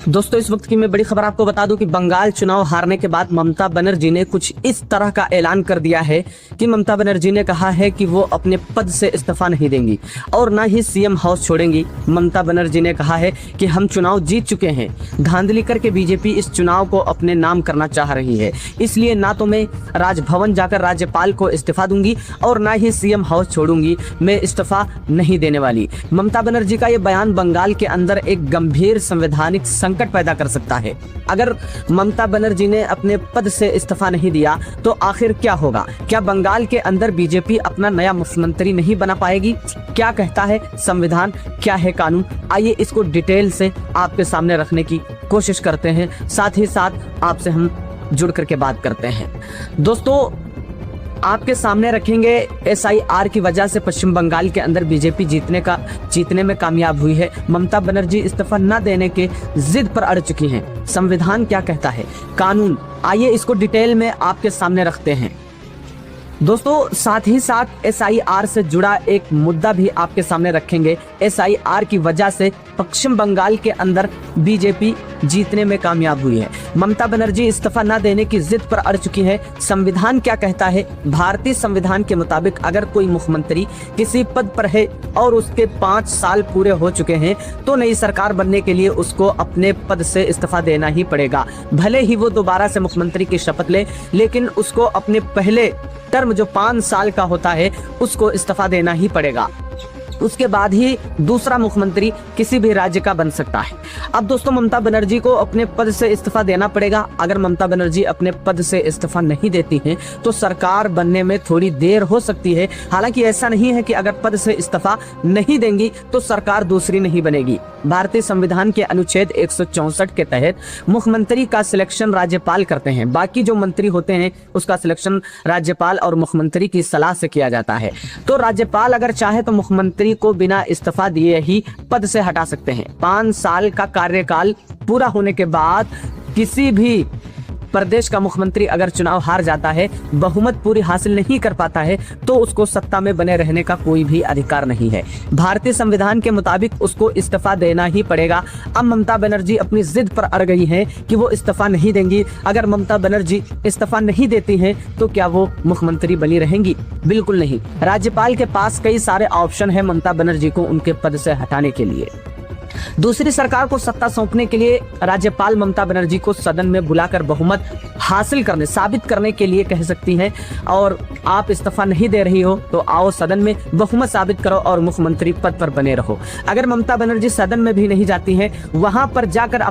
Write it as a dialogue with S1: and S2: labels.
S1: दोस्तों इस वक्त की मैं बड़ी खबर आपको बता दूं कि बंगाल चुनाव हारने के बाद ममता बनर्जी ने कुछ इस तरह का ऐलान कर दिया है कि ममता बनर्जी ने कहा है कि वो अपने पद से इस्तीफा नहीं देंगी और ना ही सीएम हाउस छोड़ेंगी। ममता बनर्जी ने कहा है कि हम चुनाव जीत चुके हैं, धांधली करके बीजेपी इस चुनाव को अपने नाम करना चाह रही है, इसलिए ना तो मैं राजभवन जाकर राज्यपाल को इस्तीफा दूंगी और ना ही सीएम हाउस छोड़ूंगी, मैं इस्तीफा नहीं देने वाली। ममता बनर्जी का ये बयान बंगाल के अंदर एक गंभीर संवैधानिक संकट पैदा कर सकता है। अगर ममता बनर्जी ने अपने पद से इस्तीफा नहीं दिया तो आखिर क्या होगा? क्या बंगाल के अंदर बीजेपी अपना नया मुख्यमंत्री नहीं बना पाएगी? क्या कहता है संविधान, क्या है कानून? आइए इसको डिटेल से आपके सामने रखने की कोशिश करते हैं, साथ ही साथ आपसे हम जुड़ करके बात करते हैं। दोस्तों आपके सामने रखेंगे एसआईआर की वजह से पश्चिम बंगाल के अंदर बीजेपी जीतने में कामयाब हुई है। ममता बनर्जी इस्तीफा न देने के जिद पर अड़ चुकी हैं। संविधान क्या कहता है, कानून, आइए इसको डिटेल में आपके सामने रखते हैं। दोस्तों साथ ही साथ एसआईआर से जुड़ा एक मुद्दा भी आपके सामने रखेंगे। एसआईआर की वजह से पश्चिम बंगाल के अंदर बीजेपी जीतने में कामयाब हुई है। ममता बनर्जी इस्तीफा न देने की जिद पर अड़ चुकी है। संविधान क्या कहता है? भारतीय संविधान के मुताबिक अगर कोई मुख्यमंत्री किसी पद पर है और उसके 5 साल पूरे हो चुके हैं तो नई सरकार बनने के लिए उसको अपने पद से इस्तीफा देना ही पड़ेगा। भले ही वो दोबारा से मुख्यमंत्री की शपथ ले, लेकिन उसको अपने पहले टर्म जो 5 साल का होता है उसको इस्तीफा देना ही पड़ेगा। उसके बाद ही दूसरा मुख्यमंत्री किसी भी राज्य का बन सकता है। अब दोस्तों ममता बनर्जी को अपने पद से इस्तीफा देना पड़ेगा। अगर ममता बनर्जी अपने पद से इस्तीफा नहीं देती हैं तो सरकार बनने में थोड़ी देर हो सकती है। हालांकि ऐसा नहीं है कि अगर पद से इस्तीफा नहीं देंगी तो सरकार दूसरी नहीं बनेगी। भारतीय संविधान के अनुच्छेद 164 के तहत मुख्यमंत्री का सिलेक्शन राज्यपाल करते हैं। बाकी जो मंत्री होते हैं उसका सिलेक्शन राज्यपाल और मुख्यमंत्री की सलाह से किया जाता है। तो राज्यपाल अगर चाहे तो मुख्यमंत्री को बिना इस्तीफा दिए ही पद से हटा सकते हैं। 5 साल का कार्यकाल पूरा होने के बाद किसी भी प्रदेश का मुख्यमंत्री अगर चुनाव हार जाता है, बहुमत पूरी हासिल नहीं कर पाता है, तो उसको सत्ता में बने रहने का कोई भी अधिकार नहीं है। भारतीय संविधान के मुताबिक उसको इस्तीफा देना ही पड़ेगा। अब ममता बनर्जी अपनी जिद पर अड़ गई हैं कि वो इस्तीफा नहीं देंगी। अगर ममता बनर्जी इस्तीफा नहीं देती हैं तो क्या वो मुख्यमंत्री बनी रहेंगी? बिल्कुल नहीं। राज्यपाल के पास कई सारे ऑप्शन है ममता बनर्जी को उनके पद से हटाने के लिए। दूसरी सरकार को सत्ता सौंपने के लिए राज्यपाल ममता बनर्जी को सदन में बुलाकर बहुमत हासिल करने, साबित करने के लिए कह सकती हैं, और आप इस्तीफा नहीं दे रही हो तो आओ सदन में बहुमत साबित करो और मुख्यमंत्री पद पर बने रहो। अगर ममता बनर्जी सदन में भी नहीं जाती हैं, वहां पर जाकर